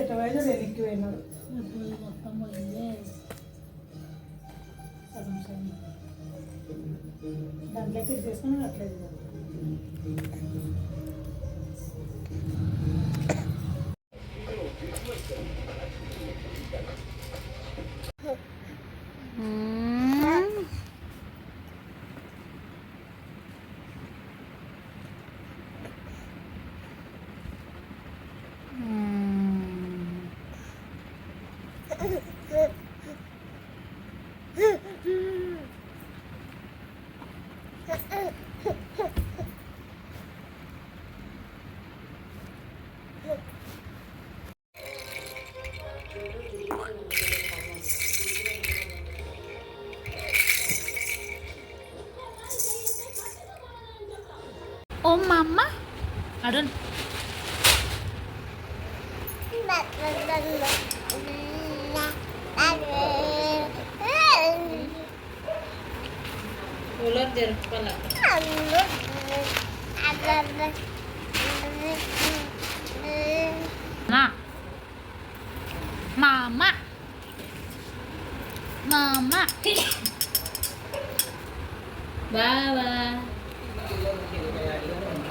ఎటవైనా వెనక్కి పోయినాడు మొత్తం పోయిందే సగం సగం దాంట్లోకి తీసుకుని అట్లేదు ఓ మమ్మ అరుణ్ కూలర్ జరుపుకోవాలి మా అమ్మ బావా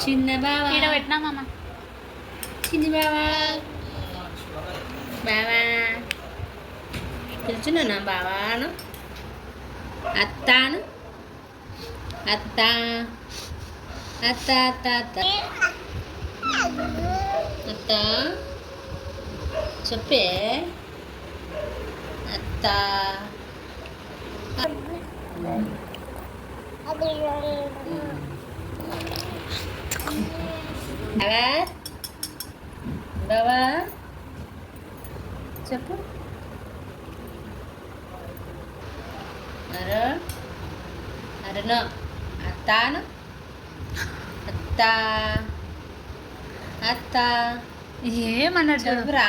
చిన్న బావా ఇక్కడ పెట్టినామమ్మ చిన్న బావా బావా పిలుచున్నా బావాను అత్తాను అత్త అత్త అత్త అత్త అత్త చెప్పే అత్త బావా బావా చెప్పు అరుణ అత్తాను అత్త అత్త ఏమన్నాడు చెప్పురా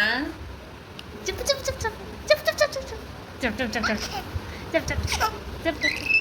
చెప్పు చెప్పు చెప్పు చెప్పు చెప్పు చెప్పు చెప్పు చెప్పు చెప్పు చెప్పు చెప్పు చెప్పు చెప్పు